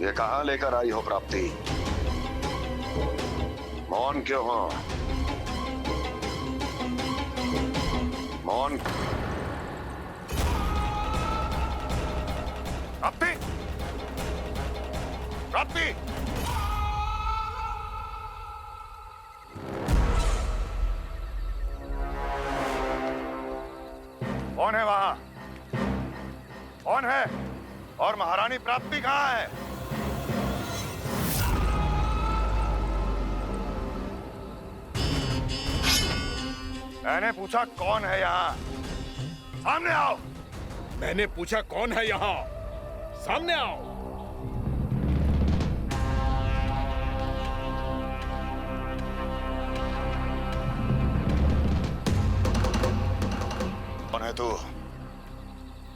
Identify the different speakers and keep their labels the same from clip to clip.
Speaker 1: ये कहाँ लेकर आई हो प्राप्ति? मौन क्यों हो? मौन।
Speaker 2: प्राप्ति, प्राप्ति, कौन है वहां? कौन है? और महारानी प्राप्ति कहाँ है? मैंने पूछा कौन है यहाँ? सामने आओ।
Speaker 3: मैंने पूछा कौन है यहाँ? सामने आओ।
Speaker 2: कौन है तू?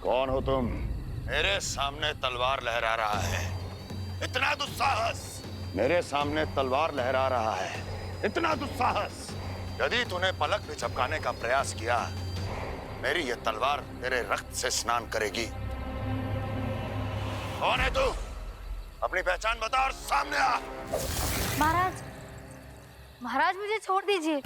Speaker 2: कौन हो तुम? मेरे सामने तलवार लहरा रहा है। इतना दुस्साहस! मेरे सामने तलवार लहरा रहा है। इतना दुस्साहस! यदि तूने पलक भी झपकाने का प्रयास किया, मेरी यह तलवार तेरे रक्त से स्नान करेगी। कौन है तू? अपनी पहचान बता और सामने आ।
Speaker 4: महाराज, महाराज मुझे छोड़ दीजिए।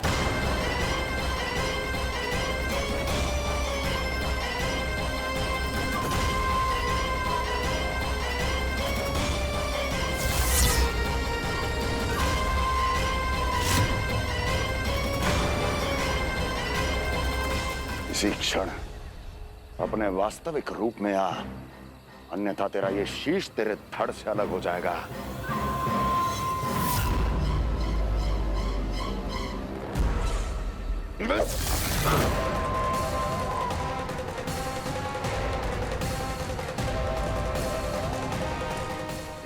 Speaker 2: इसी क्षण अपने वास्तविक रूप में आ, अन्यथा तेरा ये शीश तेरे धड़ से अलग हो जाएगा।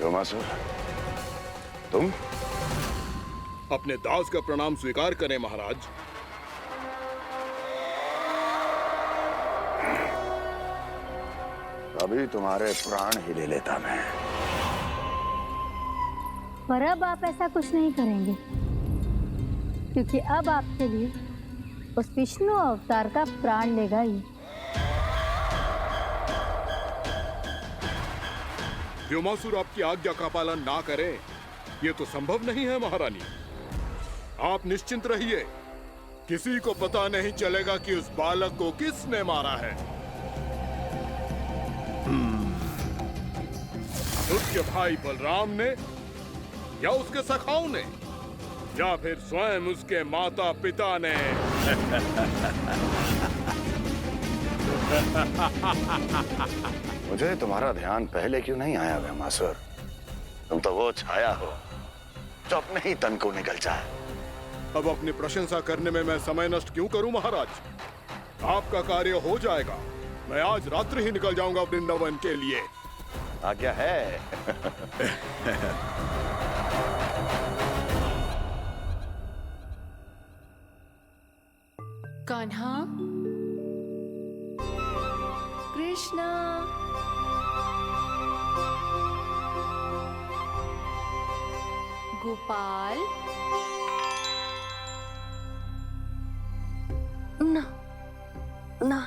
Speaker 2: योमासुर, तुम?
Speaker 3: अपने दास का प्रणाम स्वीकार करें महाराज।
Speaker 2: अभी तुम्हारे प्राण ही ले लेता मैं।
Speaker 4: पर अब आप ऐसा कुछ नहीं करेंगे, क्योंकि अब आपके लिए उस विष्णु अवतार का प्राण लेगा ही।
Speaker 3: व्योमासुर आपकी आज्ञा का पालन ना करे, ये तो संभव नहीं है महारानी। आप निश्चिंत रहिए, किसी को पता नहीं चलेगा कि उस बालक को किसने मारा है। उसके भाई बलराम ने, या उसके सखाओं ने, या फिर स्वयं उसके माता पिता ने।
Speaker 2: मुझे तुम्हारा ध्यान पहले क्यों नहीं आया व्योमासुर? तुम तो वो छाया हो जो अपने ही तन को निकल जाए।
Speaker 3: अब अपनी प्रशंसा करने में मैं समय नष्ट क्यों करूं महाराज? आपका कार्य हो जाएगा। मैं आज रात्रि ही निकल जाऊंगा वृंदावन के लिए।
Speaker 2: आज्ञा है।
Speaker 5: कान्हा, कृष्णा, गोपाल।
Speaker 4: ना ना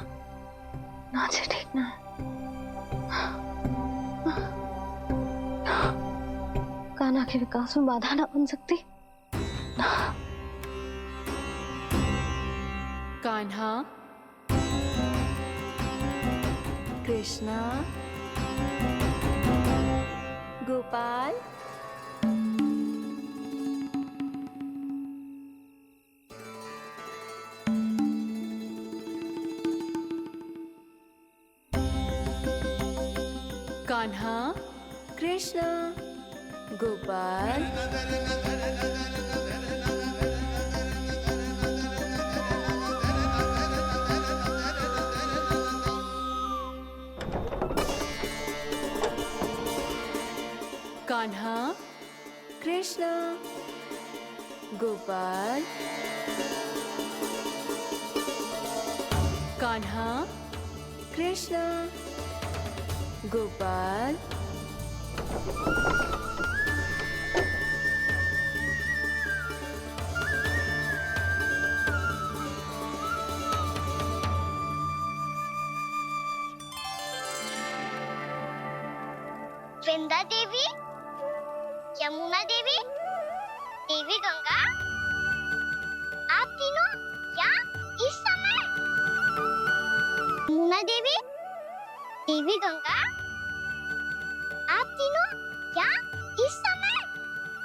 Speaker 4: ना, जी ठीक ना। कान्हा के विकास में बाधा ना बन सकती।
Speaker 5: कान्हा, कृष्णा, गोपाल। कान्हा, कृष्णा, गोपाल। कान्हा, कृष्णा, गोपाल। कान्हा, कृष्णा, गोपाल।
Speaker 6: वृंदा देवी, यमुना देवी, देवी गंगा, आप तीनों यहाँ इस समय? यमुना देवी, देवी गंगा, आप तीनों यहाँ इस समय?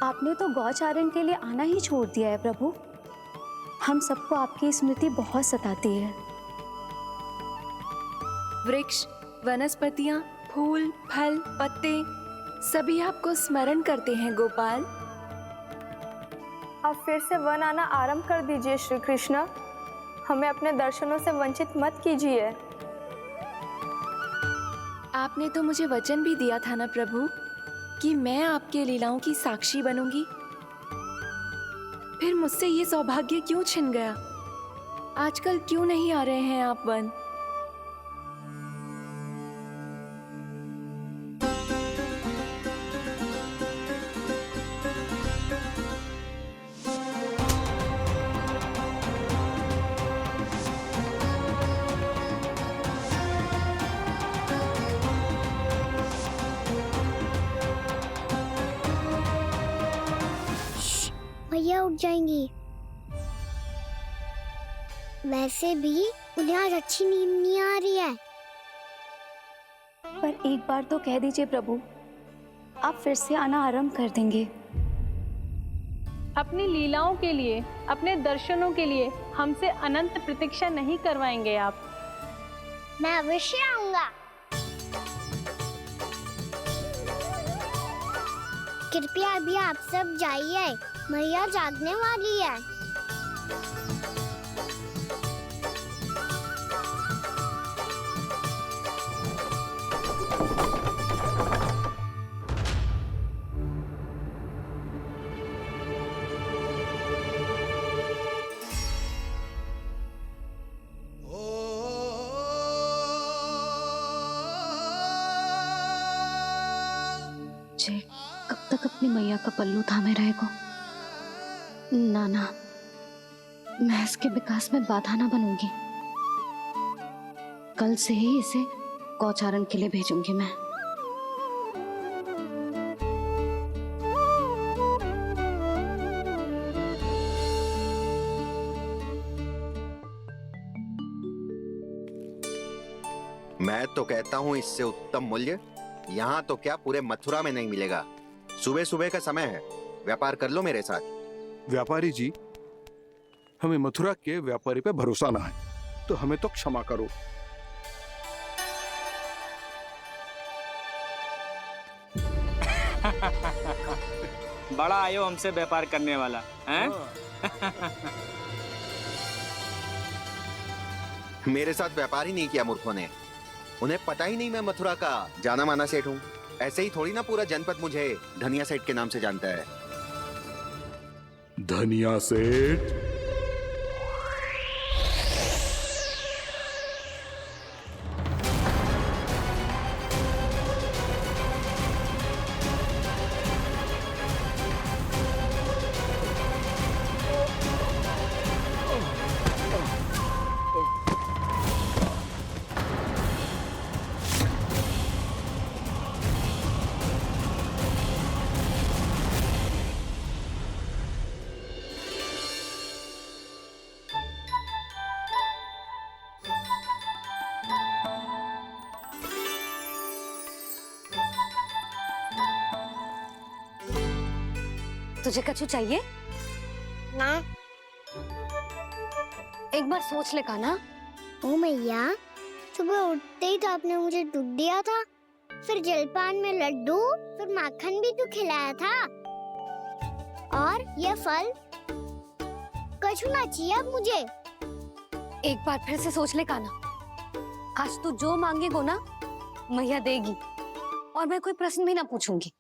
Speaker 5: आपने तो गौचारण के लिए आना ही छोड़ दिया है प्रभु। हम सबको आपकी स्मृति बहुत सताती है। वृक्ष, वनस्पतियाँ, फूल, फल, पत्ते सभी आपको स्मरण करते हैं गोपाल।
Speaker 7: अब फिर से वन आना आरंभ कर दीजिए श्री कृष्ण। हमें अपने दर्शनों से वंचित मत कीजिए।
Speaker 5: आपने तो मुझे वचन भी दिया था ना प्रभु कि मैं आपके लीलाओं की साक्षी बनूंगी। फिर मुझसे ये सौभाग्य क्यों छिन गया? आजकल क्यों नहीं आ रहे हैं आप वन?
Speaker 6: भैया उठ जाएंगी। वैसे भी उन्हें आज अच्छी नींद नहीं आ रही है।
Speaker 5: पर एक बार तो कह दीजिए प्रभु, आप फिर से आना आरंभ कर देंगे।
Speaker 8: अपनी लीलाओं के लिए, अपने दर्शनों के लिए हमसे अनंत प्रतीक्षा नहीं करवाएंगे आप?
Speaker 6: मैं अवश्य आऊंगा। कृपया अभी आप सब जाइए, मैया जागने वाली है।
Speaker 5: जे कब तक अपनी मैया का पल्लू थामे रहेगा? ना, मैं इसके विकास में बाधा ना बनूंगी। कल से ही इसे गौचारण के लिए भेजूंगी मैं।
Speaker 9: मैं तो कहता हूँ इससे उत्तम मूल्य यहाँ तो क्या पूरे मथुरा में नहीं मिलेगा। सुबह सुबह का समय है, व्यापार कर लो मेरे साथ।
Speaker 3: व्यापारी जी, हमें मथुरा के व्यापारी पे भरोसा ना है, तो हमें तो क्षमा करो।
Speaker 10: बड़ा आयो हमसे व्यापार करने वाला हैं?
Speaker 9: मेरे साथ व्यापार ही नहीं किया मूर्खों ने। उन्हें पता ही नहीं मैं मथुरा का जाना माना सेठ हूँ। ऐसे ही थोड़ी ना पूरा जनपद मुझे धनिया सेठ के नाम से जानता है।
Speaker 3: धनिया सेठ?
Speaker 11: तुझे कछु चाहिए?
Speaker 6: ना।
Speaker 11: एक बार सोच ले कान्हा।
Speaker 6: ओ मैया, सुबह उठते ही तो आपने मुझे दूध दिया था, फिर जलपान में लड्डू, फिर माखन भी तो खिलाया था। और ये फल कछु ना चाहिए अब मुझे।
Speaker 11: एक बार फिर से सोच ले कान्हा। आज तू जो मांगेगो ना, मैया देगी, और मैं कोई प्रश्न भी ना पूछूंगी।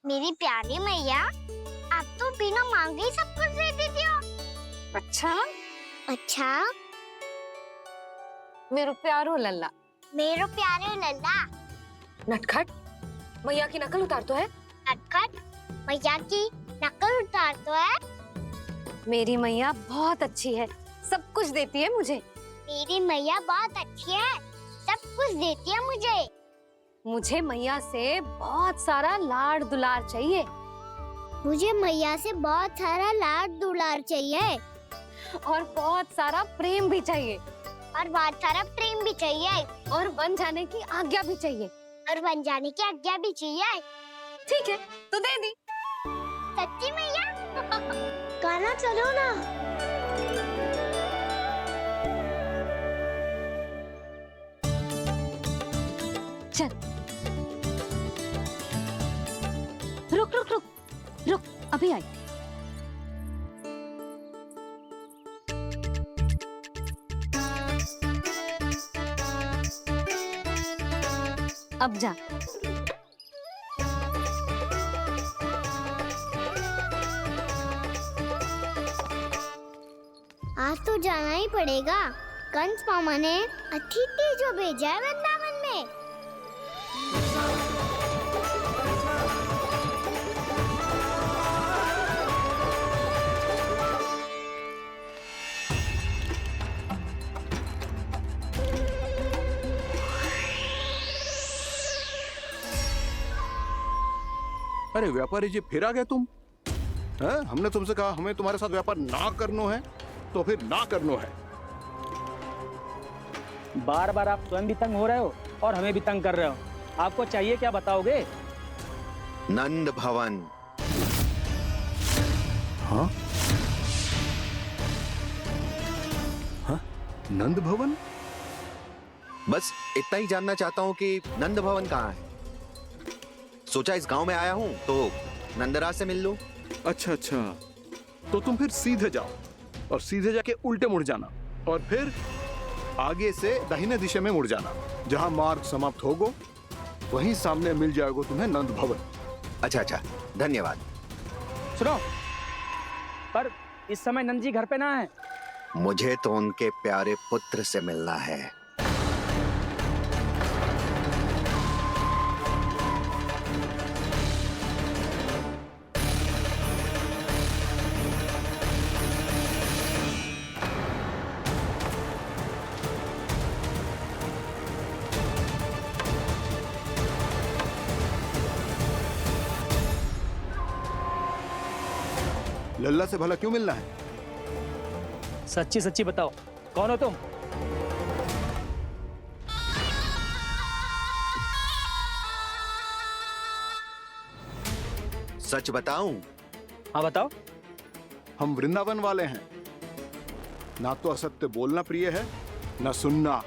Speaker 6: मेरी प्यारी मैया, आप तो बिना मांगे ही सब कुछ दे देती हो।
Speaker 11: अच्छा?
Speaker 6: अच्छा?
Speaker 11: मेरो प्यारो लल्ला।
Speaker 6: मेरो प्यारे लल्ला।
Speaker 11: नटखट, मैया की नकल उतार तो है।
Speaker 6: नटखट, मैया की नकल उतार तो है।
Speaker 11: मेरी मैया बहुत अच्छी है, सब कुछ देती है मुझे।
Speaker 6: मेरी मैया बहुत अच्छी है, सब कुछ देती है मुझे।
Speaker 11: मुझे मैया से बहुत सारा लाड़ दुलार चाहिए।
Speaker 6: मुझे मैया से बहुत सारा लाड दुलार चाहिए
Speaker 11: और बहुत सारा प्रेम भी चाहिए
Speaker 6: और बहुत सारा प्रेम भी चाहिए
Speaker 11: और बन जाने की आज्ञा भी चाहिए।
Speaker 6: और बन जाने की आज्ञा भी चाहिए।
Speaker 11: ठीक है, तो दे दी।
Speaker 6: सच्ची मैया? गाना चलो ना।
Speaker 11: चल, रुक रुक रुक रुक, अभी आई। अब जा।
Speaker 6: आज तो जाना ही पड़ेगा। कंस मामा ने अतिथि जो भेजा है वृंदावन में।
Speaker 3: अरे व्यापारी जी, फिर आ गए तुम? हैं? हमने तुमसे कहा हमें तुम्हारे साथ व्यापार ना करनो है, तो फिर ना करनो है।
Speaker 10: बार बार आप स्वयं भी तंग हो रहे हो और हमें भी तंग कर रहे हो। आपको चाहिए क्या बताओगे?
Speaker 9: नंद भवन।
Speaker 3: हाँ? हाँ? नंद भवन?
Speaker 9: बस इतना ही जानना चाहता हूँ कि नंद भवन कहाँ है। सोचा इस गांव में आया हूँ तो नंदराज से मिल लूं।
Speaker 3: अच्छा अच्छा, तो तुम फिर सीधे जाओ और सीधे जाके उल्टे मुड़ जाना और फिर आगे से दाहिने दिशा में मुड़ जाना। जहाँ मार्ग समाप्त होगो वहीं सामने मिल जाएगा तुम्हें नंद भवन।
Speaker 9: अच्छा अच्छा, धन्यवाद।
Speaker 10: सुनो, पर इस समय नंद जी घर पे ना है।
Speaker 9: मुझे तो उनके प्यारे पुत्र से मिलना है।
Speaker 3: लल्ला से भला क्यों मिलना है?
Speaker 10: सच्ची सच्ची बताओ, कौन हो तुम?
Speaker 9: सच बताऊं?
Speaker 10: हाँ बताओ।
Speaker 3: हम वृंदावन वाले हैं। ना तो असत्य बोलना प्रिय है, ना सुनना।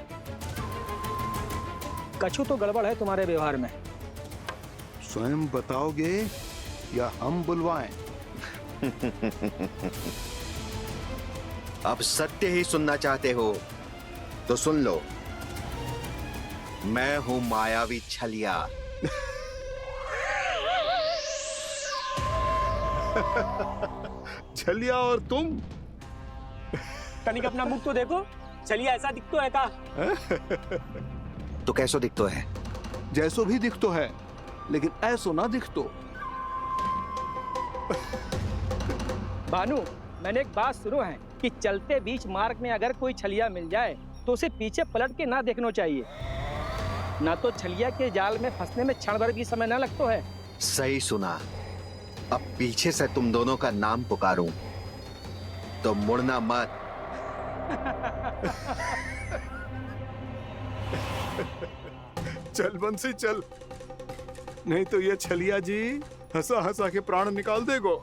Speaker 10: कछु तो गड़बड़ है तुम्हारे व्यवहार में।
Speaker 3: स्वयं बताओगे या हम बुलवाएं?
Speaker 9: अब सत्य ही सुनना चाहते हो तो सुन लो। मैं हूं मायावी छलिया।
Speaker 3: छलिया और तुम?
Speaker 10: तनिक अपना मुख तो देखो, चलिए ऐसा दिखतो है का?
Speaker 9: तो कैसो दिखतो है?
Speaker 3: जैसो भी दिखतो है, लेकिन ऐसो ना दिखतो।
Speaker 10: भानु, मैंने एक बात सुनो है कि चलते बीच मार्ग में अगर कोई छलिया मिल जाए तो उसे पीछे पलट के ना देखना चाहिए। ना तो छलिया के जाल में फंसने में क्षण भर भी समय ना लगता है।
Speaker 9: सही सुना। अब पीछे से तुम दोनों का नाम पुकारूं तो मुड़ना मत।
Speaker 3: चल बंसी चल, नहीं तो ये छलिया जी हंसा हंसा के प्राण निकाल देगो।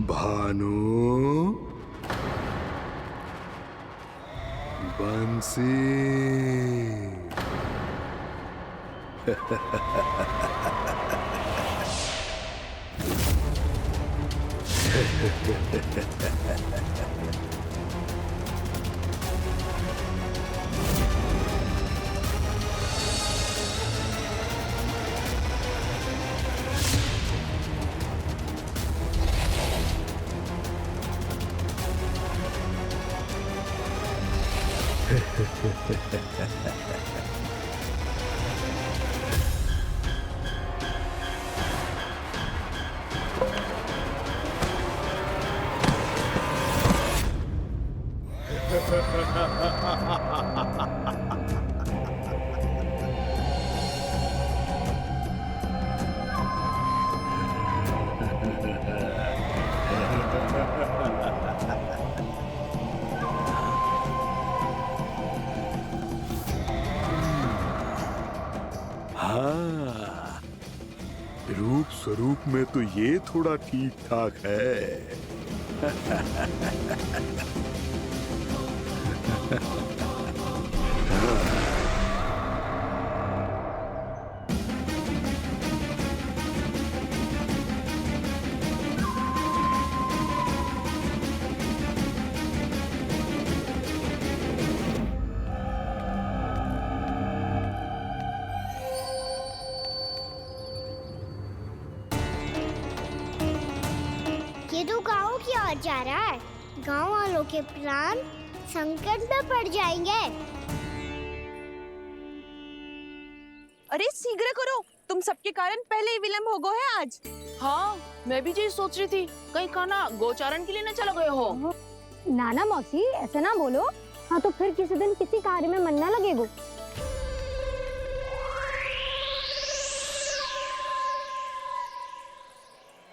Speaker 3: भानु, बंसी। हाँ, रूप स्वरूप में तो ये थोड़ा ठीक ठाक है।
Speaker 6: ये तो गाँव की ओर जा रहा है। गाँव वालों के प्राण संकट में पड़ जाएंगे।
Speaker 12: अरे शीघ्र करो, तुम सबके कारण पहले ही विलंब हो गए है आज। हाँ, मैं भी यही सोच रही थी, कहीं खाना गोचारण के लिए न चला गए हो।
Speaker 4: नाना मौसी ऐसे ना बोलो। हाँ तो फिर किसी दिन किसी कार्य में मन ना लगेगा।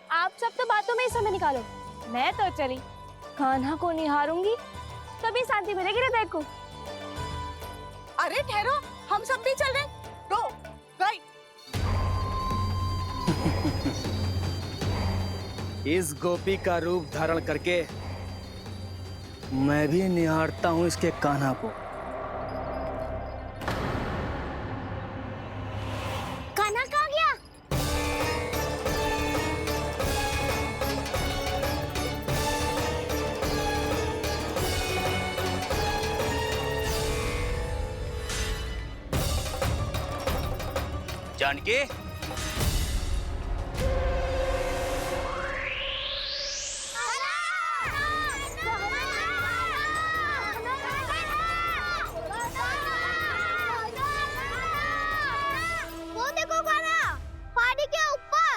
Speaker 12: आप सब तो बातों में ही समय निकालो। मैं तो चली कान्हा को निहारूंगी, तभी शांति मिलेगी हृदय को। अरे ठहरो, हम सब भी चल रहे। रो, गई।
Speaker 10: इस गोपी का रूप धारण करके मैं भी निहारता हूँ इसके कान्हा को।
Speaker 6: कान्हा कहाँ गया?
Speaker 10: जानकी,
Speaker 6: वो देखो कान्हा, पहाड़ी के ऊपर।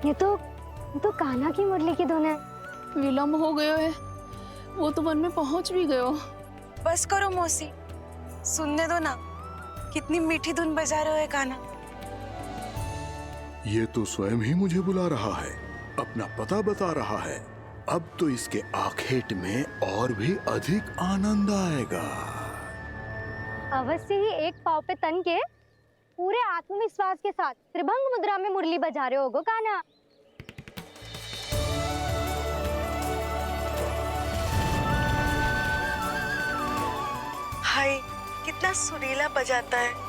Speaker 4: ये तो कान्हा की मुरली की धुन है।
Speaker 12: विलंब हो गयो है, वो तो वन में पहुंच भी गयो। बस करो मौसी, सुनने दो ना, कितनी मीठी धुन बजा रहे हो कान्हा।
Speaker 3: ये तो स्वयं ही मुझे बुला रहा है, अपना पता बता रहा है। अब तो इसके आखेट में और भी अधिक आनंद आएगा।
Speaker 4: अवश्य ही एक पाव पे तन के पूरे आत्मविश्वास के साथ त्रिभंग मुद्रा में मुरली बजा रहे होगो कान्हा।
Speaker 12: हाय, कितना सुरीला बजाता है।